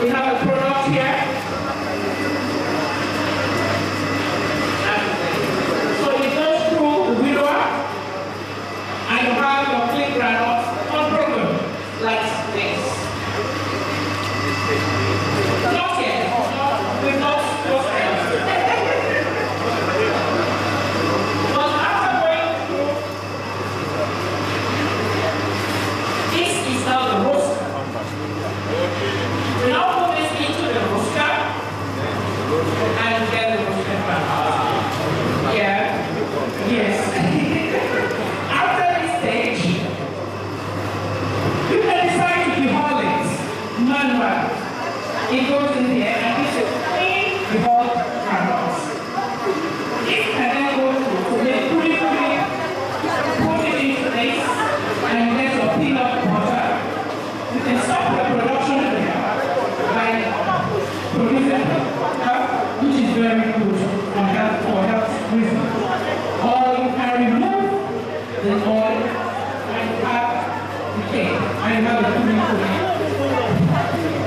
We have a product here. So it goes through the widower, and you have your clean granules on program like this. Not yet. We're not those kinds. But after going through, this is now the roaster. We now put this into the roaster and get the roasted back. Yeah. Yes. After this stage, you can decide to dehull it manual. It goes in here and this is clean dehulled granules. This can then go through to make put it into this and get your peanut butter. You can stop the production there by producing butter, which is very good for health reasons. Or you can remove the oil and have the cake and you have the pudding.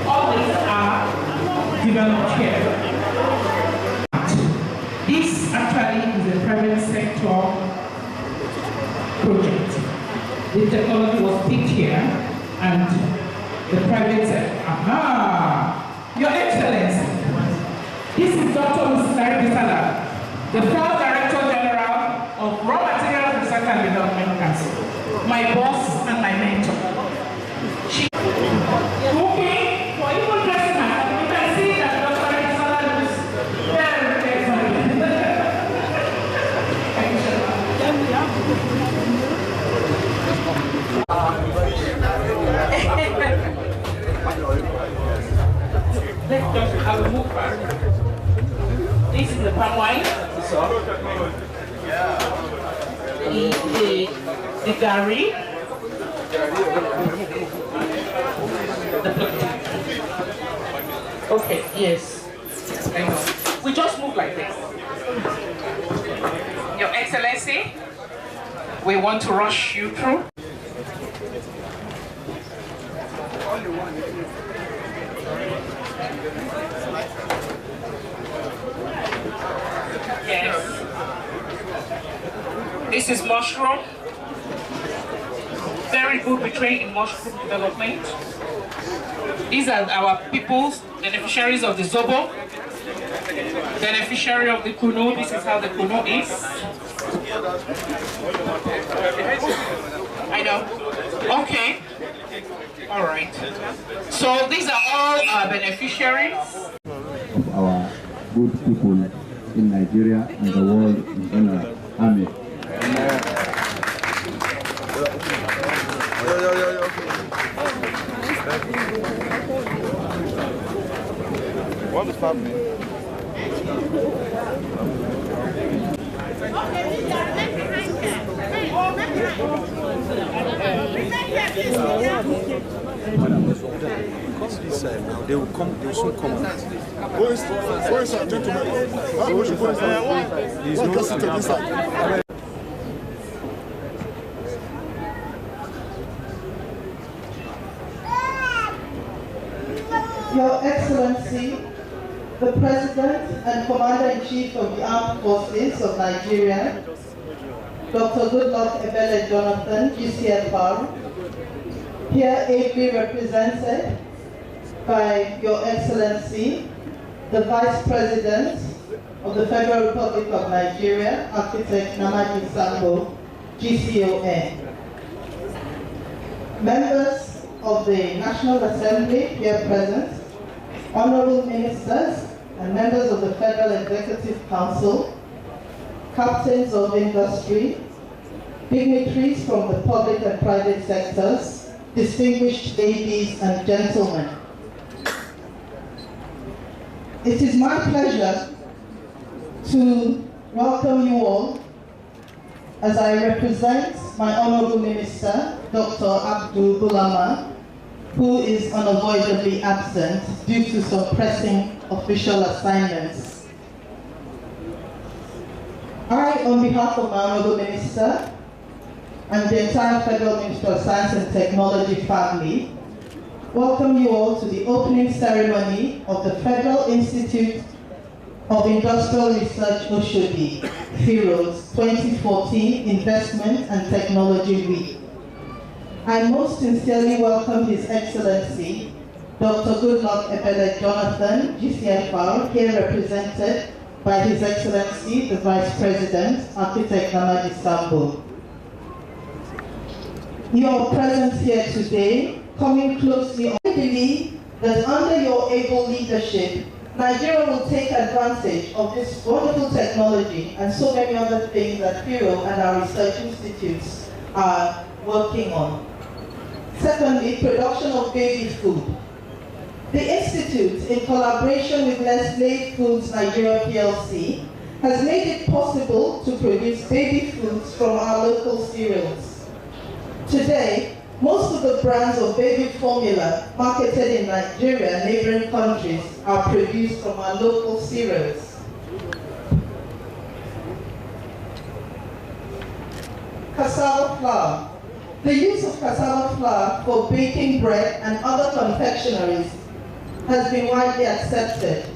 All these are developed here. This actually is a private sector project. The technology was picked here and the private sector. Aha! Your Excellency, this is Dr. Musari Bisala, the former Director General of Raw Materials Research and Development Council, my boss and my mentor. She cooking for even Christmas. You can see that Dr. Bisala is very excellent. Let's just have a move back. This is the palm wine. The gari. Okay, yes. We just move like this. Your Excellency, we want to rush you through. Yes. This is mushroom. Very good we train in mushroom development. These are our peoples, beneficiaries of the Zobo, beneficiary of the Kunu. This is how the Kunu is. I know. Okay. All right. So these are all our beneficiaries of our good people in Nigeria and the world in general. Amen. What is happening? Now they will come. They will soon come. Where is our gentleman? He's not sitting inside. Your Excellency, the President and Commander-in-Chief of the Armed Forces of Nigeria, Dr. Goodluck Ebele Jonathan, GCFR, here ably represented by Your Excellency, the Vice President of the Federal Republic of Nigeria, Architect Namaji Sambo, GCON. Members of the National Assembly here present, honorable ministers and members of the Federal Executive Council, captains of industry, dignitaries from the public and private sectors, distinguished ladies and gentlemen. It is my pleasure to welcome you all as I represent my honorable minister, Dr. Abdul Bulama, who is unavoidably absent due to some pressing official assignments. I, on behalf of my honorable minister and the entire Federal Ministry of Science and Technology family, welcome you all to the opening ceremony of the Federal Institute of Industrial Research Oshodi, FIRO's 2014 Investment and Technology Week. I most sincerely welcome His Excellency, Dr. Goodluck Ebele Jonathan, GCFR, here represented by His Excellency, the Vice President, Architect Namadi Sambo. Your presence here today, coming closely, I believe that under your able leadership, Nigeria will take advantage of this wonderful technology and so many other things that FIRO and our research institutes are working on. Secondly, production of baby food. The Institute, in collaboration with Nestlé Foods Nigeria PLC, has made it possible to produce baby foods from our local cereals. Today, most of the brands of baby formula marketed in Nigeria and neighboring countries are produced from our local cereals. Cassava flour. The use of cassava flour for baking bread and other confectionaries has been widely accepted.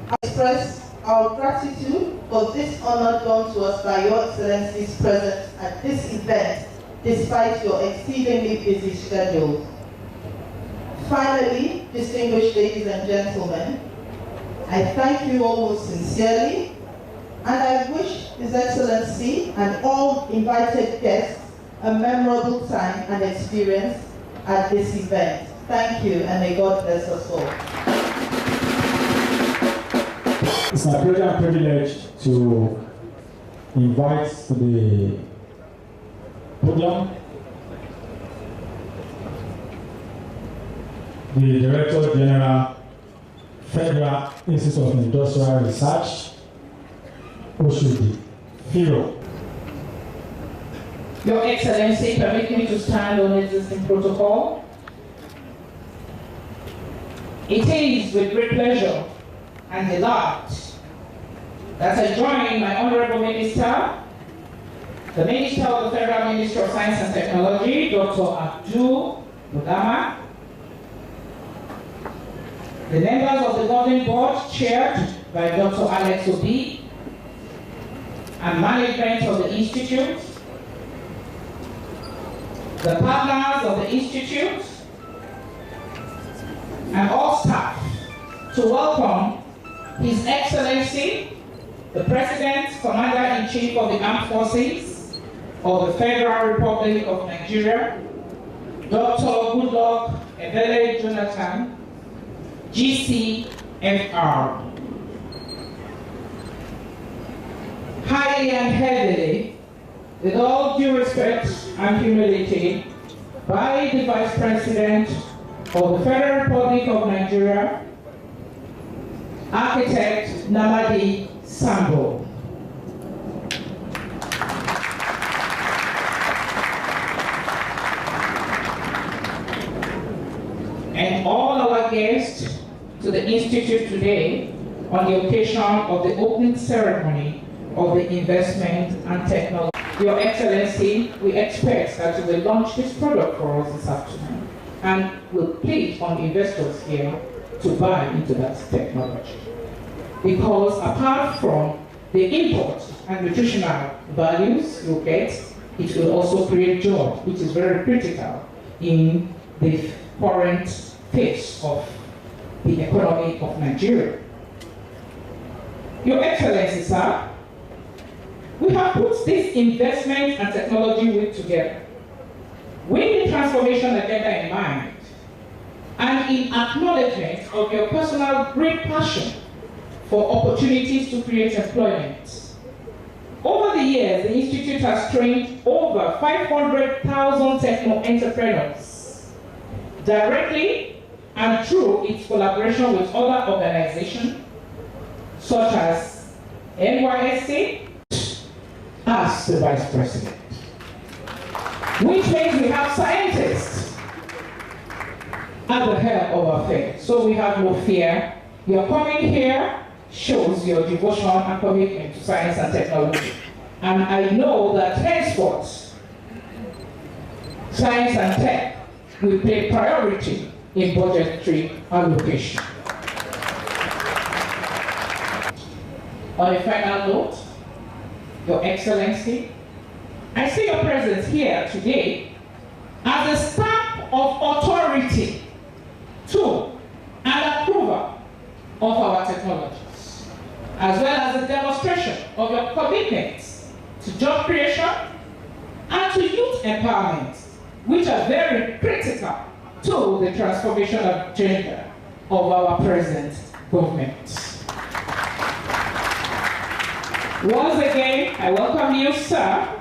I express our gratitude for this honor done to us by Your Excellency's presence at this event, despite your exceedingly busy schedule. Finally, distinguished ladies and gentlemen, I thank you all most sincerely, and I wish His Excellency and all invited guests a memorable time and experience at this event. Thank you, and may God bless us all. It's my pleasure and privilege to invite to the podium the Director General, Federal Institute of Industrial Research, Oshodi, FIRO. Your Excellency, permit me to stand on existing protocol. It is with great pleasure and delight that I join my Honorable Minister, the Minister of the Federal Ministry of Science and Technology, Dr. Abdul Mudama, the members of the Governing Board chaired by Dr. Alex Obi, and management of the Institute, the partners of the Institute, and all staff, to welcome His Excellency, the President, Commander-in-Chief of the Armed Forces of the Federal Republic of Nigeria, Dr. Goodluck Ebele Jonathan, GCFR. Highly and heavily, with all due respect and humility, by the Vice President of the Federal Republic of Nigeria, Architect Namadi Sambo. And all our guests to the Institute today on the occasion of the opening ceremony of the Investment and Technology. Your Excellency, we expect that you will launch this product for us this afternoon and will plead on investors here to buy into that technology. Because apart from the import and nutritional values you get, it will also create job, which is very critical in the current phase of the economy of Nigeria. Your Excellency, sir, we have put this investment and technology week together with the transformation agenda in mind and in acknowledgement of your personal great passion for opportunities to create employment. Over the years, the Institute has trained over 500,000 techno-entrepreneurs directly and through its collaboration with other organizations such as NYSC, as the Vice President. Which means we have scientists at the helm of our affairs. So we have no fear. Your coming here shows your devotion and commitment to science and technology. And I know that henceforth, science and tech will play priority in budgetary allocation. On a final note, Your Excellency, I see your presence here today as a stamp of authority to and approval of our technologies, as well as a demonstration of your commitment to job creation and to youth empowerment, which are very critical to the transformation agenda of our present government. Once again, I welcome you, sir,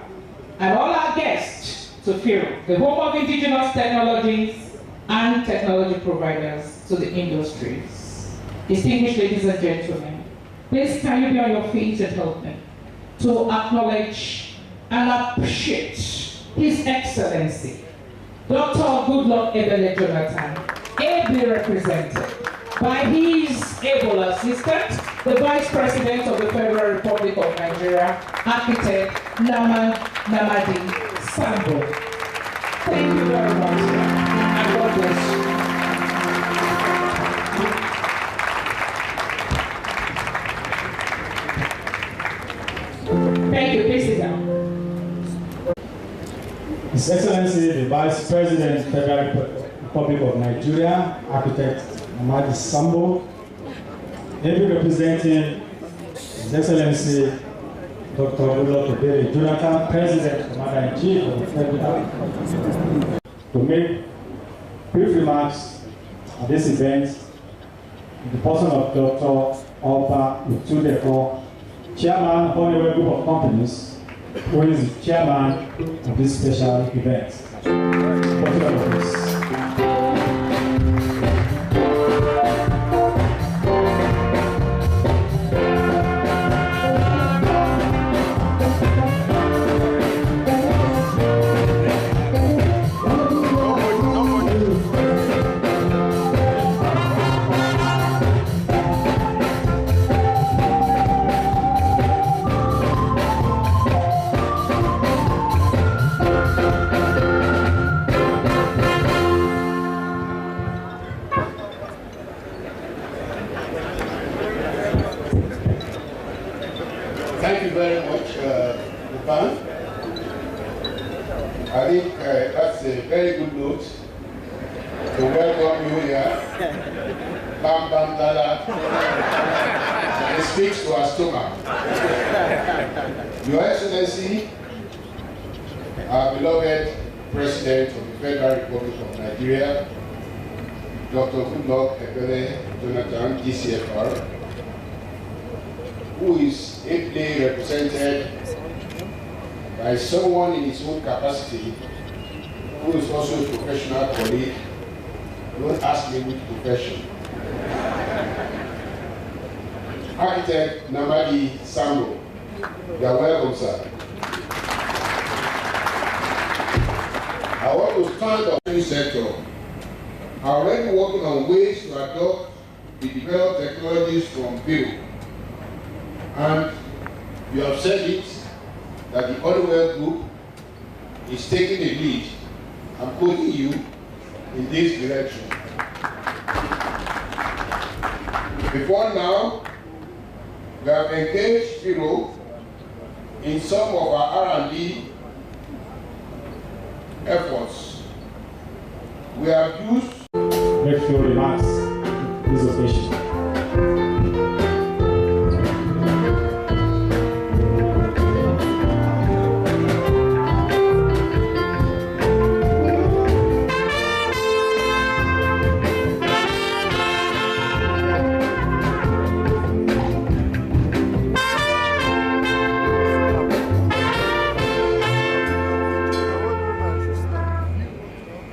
and all our guests to FIRO, the home of indigenous technologies and technology providers to the industries. Distinguished ladies and gentlemen, please can you be on your feet and help me to acknowledge and appreciate His Excellency, Dr. Goodluck Ebele Jonathan, ably represented by his able assistant, the Vice President of the Federal Republic of Nigeria, Architect Naman Namadi Sambo. Thank you very much, sir, and God bless you. Thank you, please sit down. His Excellency, the Vice President, Federal Republic of Nigeria, Architect Namadi Sambo, ably representing His Excellency, Dr. Goodluck Ebele Jonathan, President, Commander-in-Chief of the Federal, to make brief remarks at this event in the person of Dr. Oba Utudeko, Chairman, Honeywell Group of Companies, who is the chairman of this special event. Thank you very much, Lupan. I think that's a very good note to welcome you here. Bam Bam Dada. It speaks to our stomach. Your Excellency, our beloved President of the Federal Republic of Nigeria, Dr. Goodluck Ebele Jonathan, GCFR, who is ably represented by someone in his own capacity, who is also a professional colleague. Don't ask me which profession. Architect Namadi Sambo, you are welcome, sir. I want to stand on the sector. I are already working on ways to adopt the developed technologies from FIRO. And you have said it, that the Honeywell Group is taking the lead and putting you in this direction. Before now, we have engaged FIRO in some of our R&D efforts. We have used make few remarks on this occasion.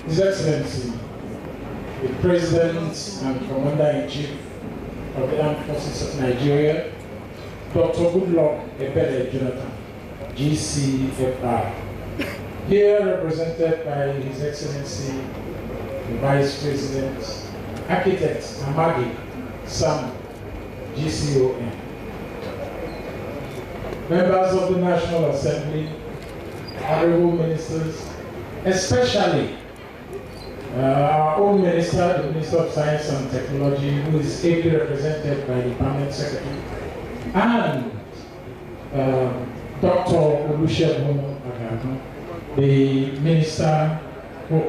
His Excellency, the President and Commander-in-Chief of the Armed Forces of Nigeria, Dr. Goodluck Ebele Jonathan, GCFR, here represented by His Excellency, the Vice President, Architect Namadi Sambo, GCON, members of the National Assembly, honorable ministers, especially Our own minister, the Minister of Science and Technology, who is ably represented by the Permanent Secretary, and Dr. Olusegun Agagu, the Minister who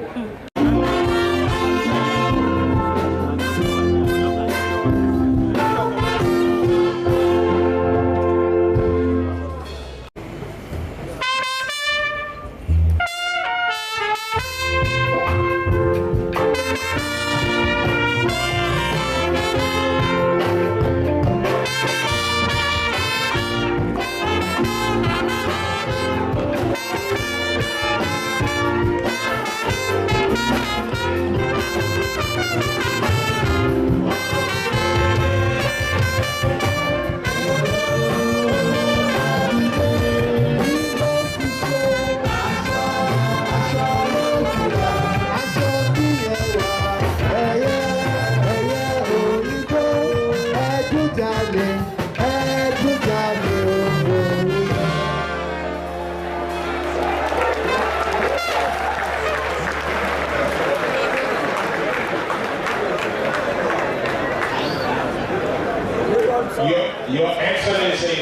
Your Excellency,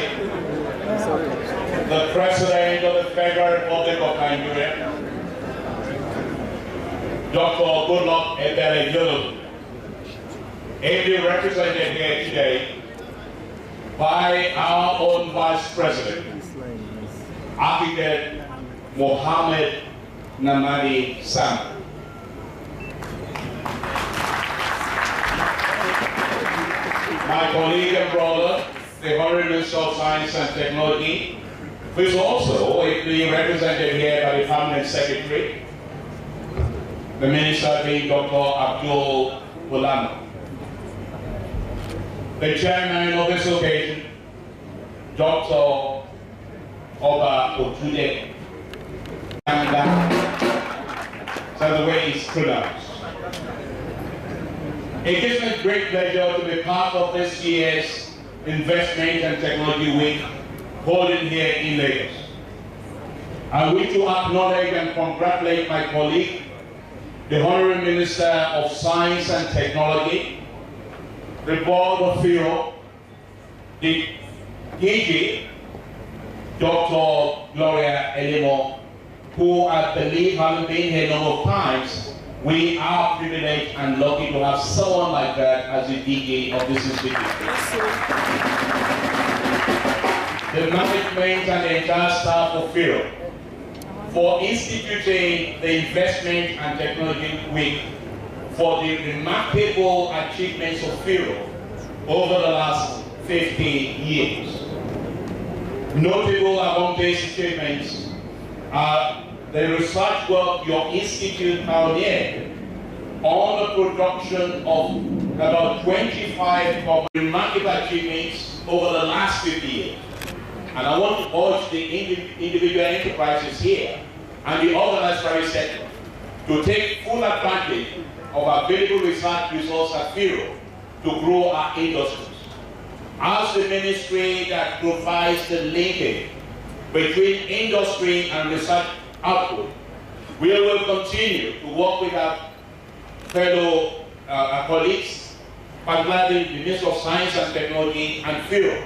the President of the Federal Republic of Nigeria, Dr. Goodluck Ebele Jonathan, ably represented here today by our own Vice President, Architect Mohammed Namadi Sam. My colleague and brother, the Honorable Minister of Science and Technology, who is also being represented here by the Permanent Secretary, the Minister being Dr. Abdul Bulano. The Chairman of this occasion, Dr. Oba Otude, and that's the way it's pronounced. It gives me great pleasure to be part of this year's Investment and Technology Week holding here in Lagos. I wish to acknowledge and congratulate my colleague, the Honorable Minister of Science and Technology, the Board of FIRO, the DG, Dr. Gloria Elimo, who I believe having been here a number of times, we are privileged and lucky to have someone like that as the DG of this institution. The management and the entire staff of FIRO for instituting the Investment and Technology Week, for the remarkable achievements of FIRO over the last 50 years. Notable among these achievements are the research work your institute pioneered on the production of about 25 remarkable achievements over the last 50 years. And I want to urge the individual enterprises here and the organized private sector to take full advantage of available research resources at FIRO to grow our industries. As the ministry that provides the linkage between industry and research output, we will continue to work with our fellow colleagues, particularly the Minister of Science and Technology and FIRO,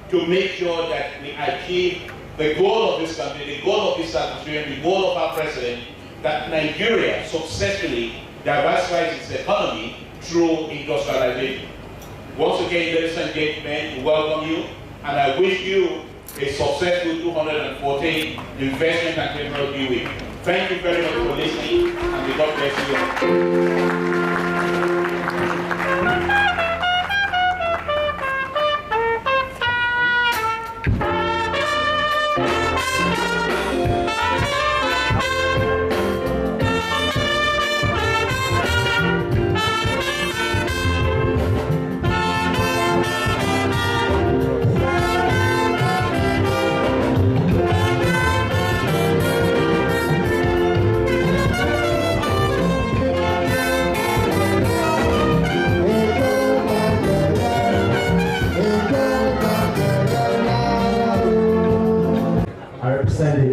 to make sure that we achieve the goal of this country, the goal of this administration, the goal of our president, that Nigeria successfully diversifies its economy through industrialization. Once again, ladies and gentlemen, we welcome you, and I wish you a successful 214 Investment and Technology Week. Thank you very much for listening, and may God bless you.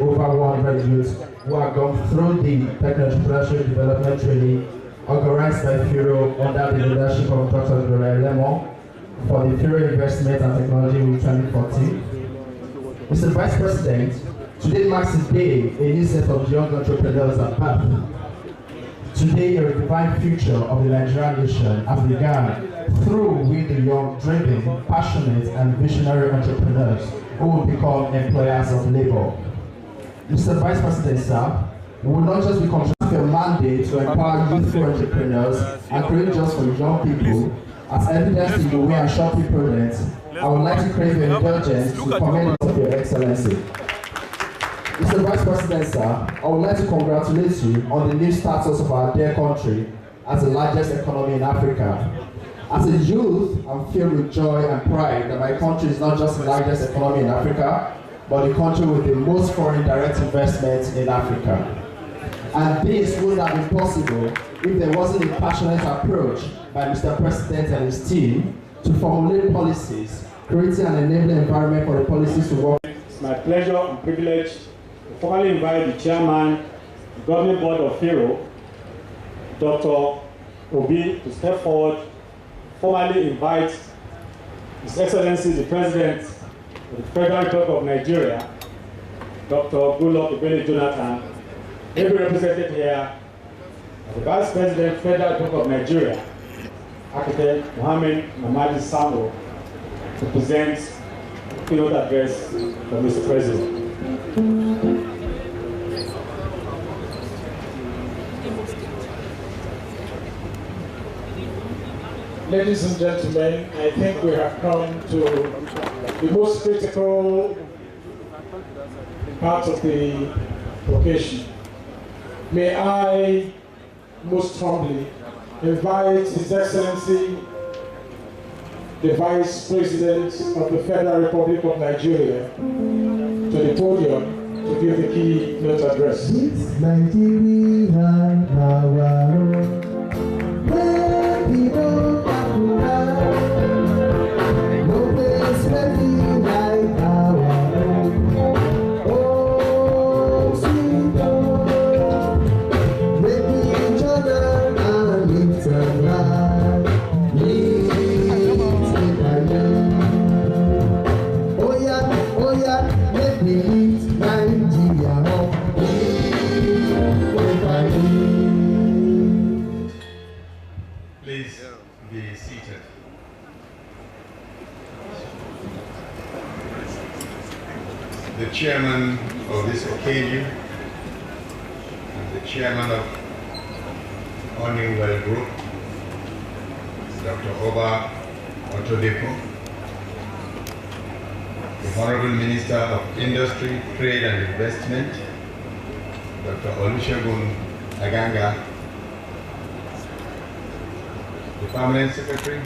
Over 100 youths who have gone through the Tech Entrepreneurship Development Training organized by FIRO under the leadership of Dr. Gloria Lemon for the FIRO Investment and Technology Week 2014. Mr. Vice President, today marks a day a new set of young entrepreneurs are birthed. Today, a redefined future of the Nigerian nation has begun through with the young, driven, passionate, and visionary entrepreneurs who will become employers of labor. Mr. Vice President, sir, we will not just be contracting a mandate to empower youthful entrepreneurs and create jobs for young people, as evidenced in the way and shopping products. I would like to crave your indulgence to commend of your excellency. Mr. Vice President, sir, I would like to congratulate you on the new status of our dear country as the largest economy in Africa. As a youth, I'm filled with joy and pride that my country is not just the largest economy in Africa, but the country with the most foreign direct investments in Africa. And this would have been possible if there wasn't a passionate approach by Mr. President and his team to formulate policies, creating an enabling environment for the policies to work. It's my pleasure and privilege to formally invite the chairman, the governing board of FIRO, Dr. Obi, to step forward, formally invite His Excellency the President of the Federal Republic of Nigeria, Dr. Goodluck Ebele Jonathan, may be represented here as the Vice President, Federal Republic of Nigeria, Architect Mohammed Mamadi Sambo, to present a keynote address from Mr. President. Ladies and gentlemen, I think we have come to the most critical part of the occasion. May I most humbly invite His Excellency, the Vice President of the Federal Republic of Nigeria, to the podium to give the keynote address. It's Nigeria, our own. Where people no place where we like our own. Oh, sweet home, make each other and live a life. Live by you. Oh yeah, let me live Nigeria home. Live by you. Please be seated. The chairman of this occasion and the chairman of Honeywell Group, Dr. Oba Otodepo, the Honorable Minister of Industry, Trade and Investment, Dr. Olusegun Aganga, the Permanent Secretary,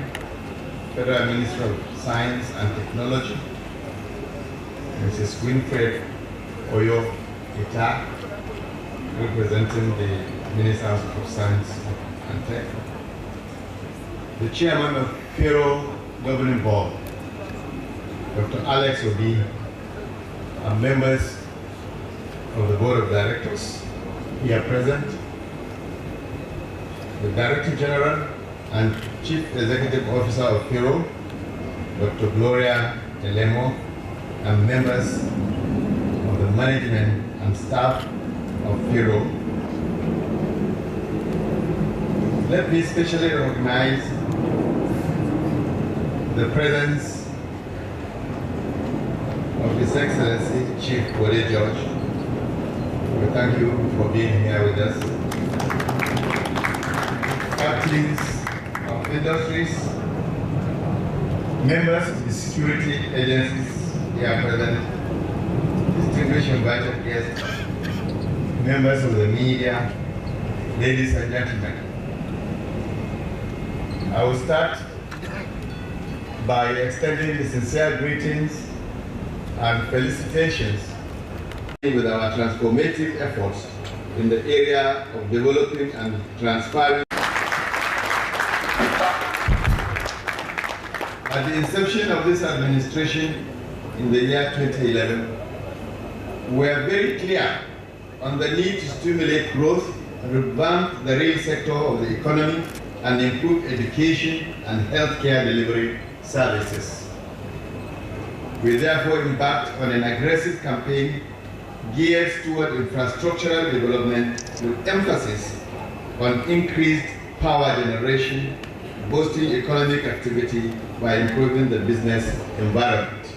Federal Minister of Science and Technology, Mrs. Winfred Oyo Ita, representing the Ministers of Science and Tech, the Chairman of FIRO Governing Board, Dr. Alex Obi, and members of the Board of Directors here present, the Director General and Chief Executive Officer of FIRO, Dr. Gloria Elemo, and members of the management and staff of FIRO. Let me especially recognize the presence of His Excellency Chief Bode George. We thank you for being here with us. Captains of industries, members of the security agencies here present, distinguished invited guests, members of the media, ladies and gentlemen. I will start by extending the sincere greetings and felicitations with our transformative efforts in the area of developing and transferring. At the inception of this administration in the year 2011, we were very clear on the need to stimulate growth revamp the rail sector of the economy, and improve education and healthcare delivery services. We therefore embarked on an aggressive campaign geared toward infrastructural development with emphasis on increased power generation, boosting economic activity by improving the business environment.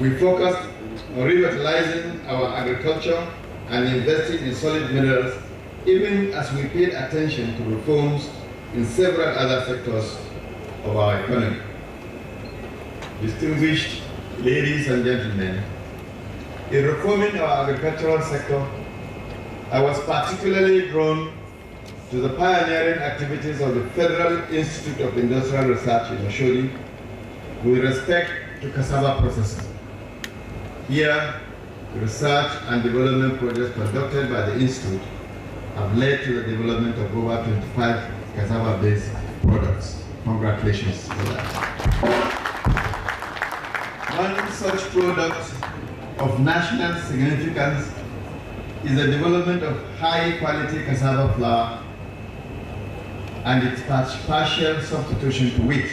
We focused on revitalizing our agriculture and investing in solid minerals, even as we paid attention to reforms in several other sectors of our economy. Distinguished ladies and gentlemen, in reforming our agricultural sector, I was particularly drawn to the pioneering activities of the Federal Institute of Industrial Research in Oshodi with respect to cassava processing. Here, research and development projects conducted by the Institute have led to the development of over 25 cassava-based products. Congratulations for that. One such product of national significance is the development of high-quality cassava flour and its partial substitution to wheat.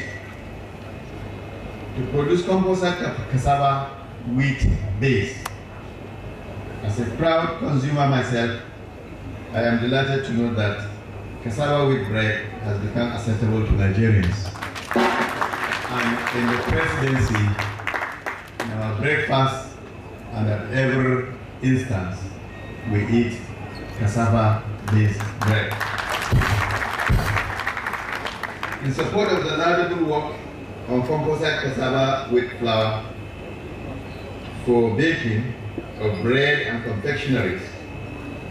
To produce composite cassava wheat base. As a proud consumer myself, I am delighted to know that cassava wheat bread has become acceptable to Nigerians. And in the presidency, in our breakfast and at every instance, we eat cassava-based bread. In support of the laudable work on composite cassava wheat flour for baking of bread and confectionaries,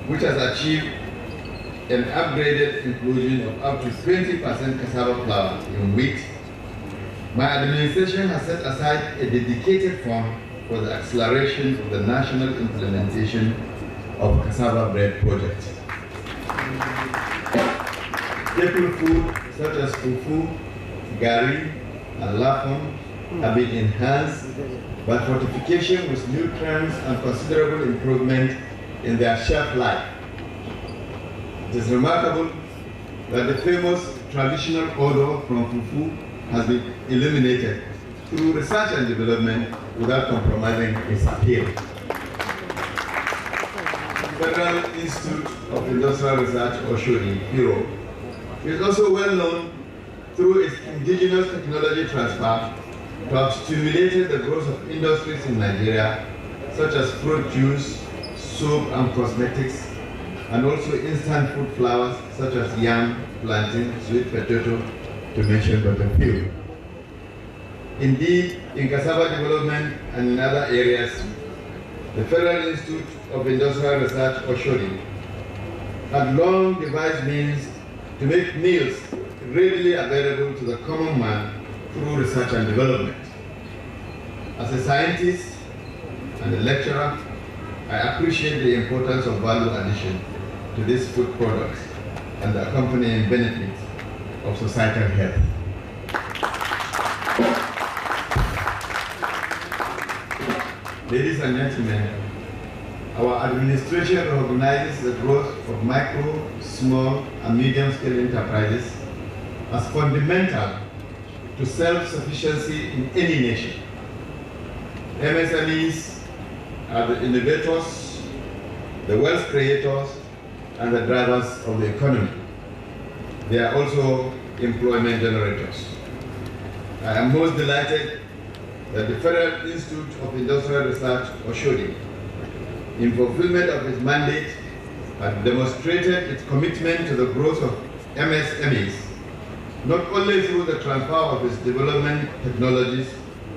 which has achieved an upgraded inclusion of up to 20% cassava flour in wheat, my administration has set aside a dedicated fund for the acceleration of the national implementation of cassava bread project. Staple food such as fufu, gari, and lafon have been enhanced by fortification with nutrients and considerable improvement in their shelf life. It is remarkable that the famous traditional odor from fufu has been eliminated through research and development without compromising its appeal. Federal Institute of Industrial Research, Oshodi, Europe, is also well known through its indigenous technology transfer to have stimulated the growth of industries in Nigeria, such as fruit juice, soap and cosmetics, and also instant food flours such as yam, plantain, sweet potato, to mention but a few. Indeed, in cassava development and in other areas, the Federal Institute of Industrial Research, Oshodi, had long devised means to make meals readily available to the common man through research and development. As a scientist and a lecturer, I appreciate the importance of value addition to these food products and the accompanying benefits of societal health. Ladies and gentlemen, our administration recognizes the growth of micro, small, and medium-scale enterprises as fundamental to self-sufficiency in any nation. MSMEs are the innovators, the wealth creators, and the drivers of the economy. They are also employment generators. I am most delighted that the Federal Institute of Industrial Research, Oshodi, in fulfillment of its mandate, has demonstrated its commitment to the growth of MSMEs, not only through the transfer of its development technologies,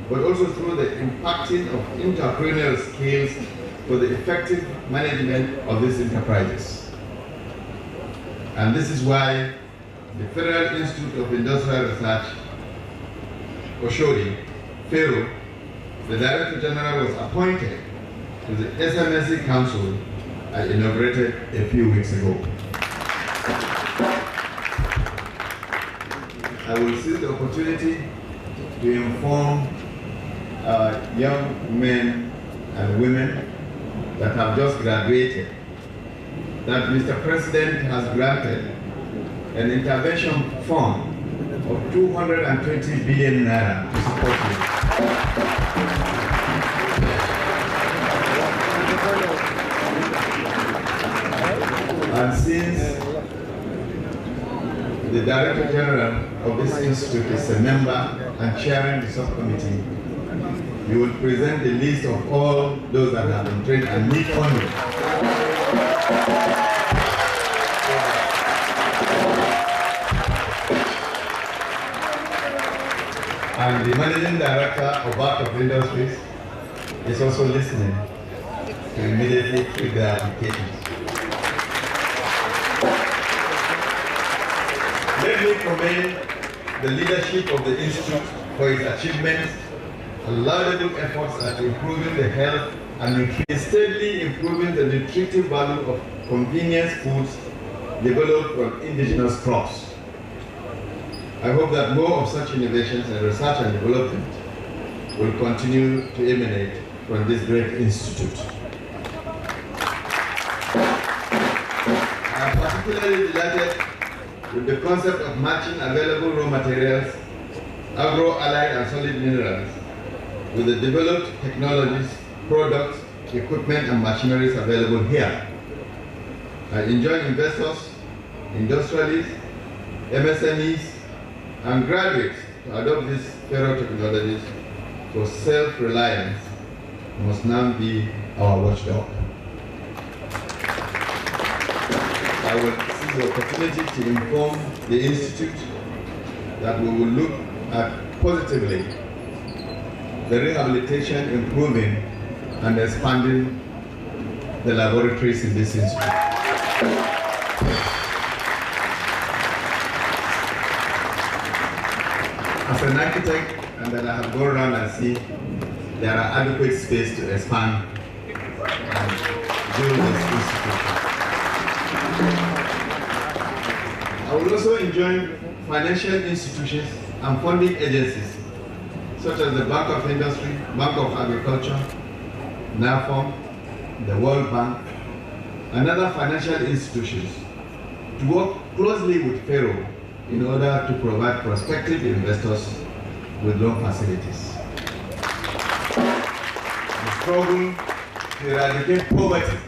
but also through the impacting of entrepreneurial skills for the effective management of these enterprises. And this is why the Federal Institute of Industrial Research, Oshodi, FERO, the Director General was appointed to the SMSC Council I inaugurated a few weeks ago. I will seize the opportunity to inform young men and women that have just graduated that Mr. President has granted an intervention fund of 220 billion naira to support you. And since the Director General of this institute is a member and chairing the subcommittee, we will present the list of all those that have been trained and need funding. And the Managing Director of Bank of Industries is also listening to immediately take their applications. Let me commend the leadership of the Institute for its achievements and laudable efforts at improving the health and nutrition, steadily improving the nutritive value of convenience foods developed from indigenous crops. I hope that more of such innovations and research and development will continue to emanate from this great institute. I am particularly delighted with the concept of matching available raw materials, agro-allied and solid minerals, with the developed technologies, products, equipment and machineries available here. I enjoin investors, industrialists, MSMEs, and graduates to adopt these ferro-technologies, for self-reliance must now be our watchdog. I will seize the opportunity to inform the Institute that we will look at positively the rehabilitation, improving, and expanding the laboratories in this institute. As an architect, and that I have gone around and see there are adequate space to expand and build this institute. I will also enjoin financial institutions and funding agencies such as the Bank of Industry, Bank of Agriculture, NAFOM, the World Bank, and other financial institutions to work closely with Pharaoh in order to provide prospective investors with loan facilities. The struggle to eradicate poverty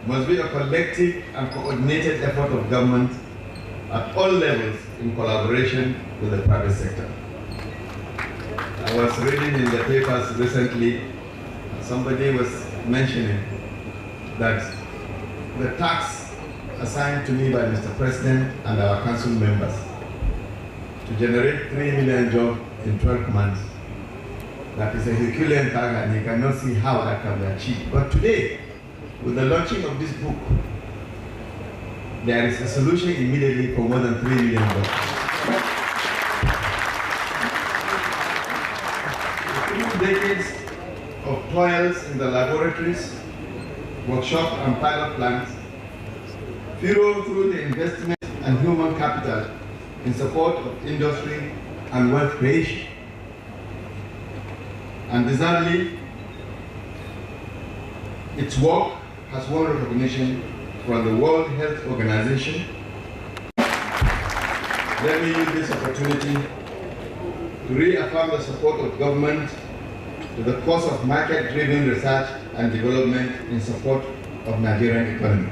must be a collective and coordinated effort of government at all levels in collaboration with the private sector. I was reading in the papers recently, somebody was mentioning that the tax assigned to me by Mr. President and our council members to generate 3 million jobs in 12 months. That is a Herculean task, and you cannot see how that can be achieved. But today, with the launching of this book, there is a solution immediately for more than 3 million jobs. 2 decades of toils in the laboratories, workshops, and pilot plants, Pharaoh through the investment and human capital in support of industry and wealth creation. And deservedly, its work has won recognition from the World Health Organization. Let me use this opportunity to reaffirm the support of government to the cause of market-driven research and development in support of Nigerian economy.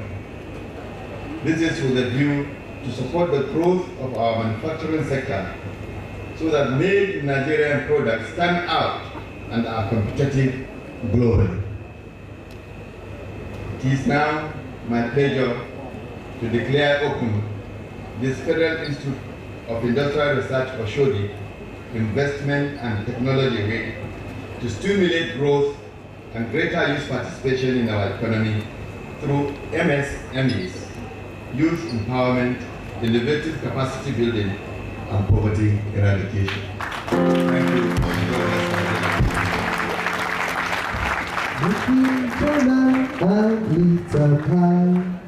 This is with a view to support the growth of our manufacturing sector so that made in Nigerian products stand out and are competitive globally. It is now my pleasure to declare open this Federal Institute of Industrial Research Oshodi Investment and Technology Week to stimulate growth and greater youth participation in our economy through MSMEs, youth empowerment, innovative capacity building, and poverty eradication. Thank you. Looking for love, a little time,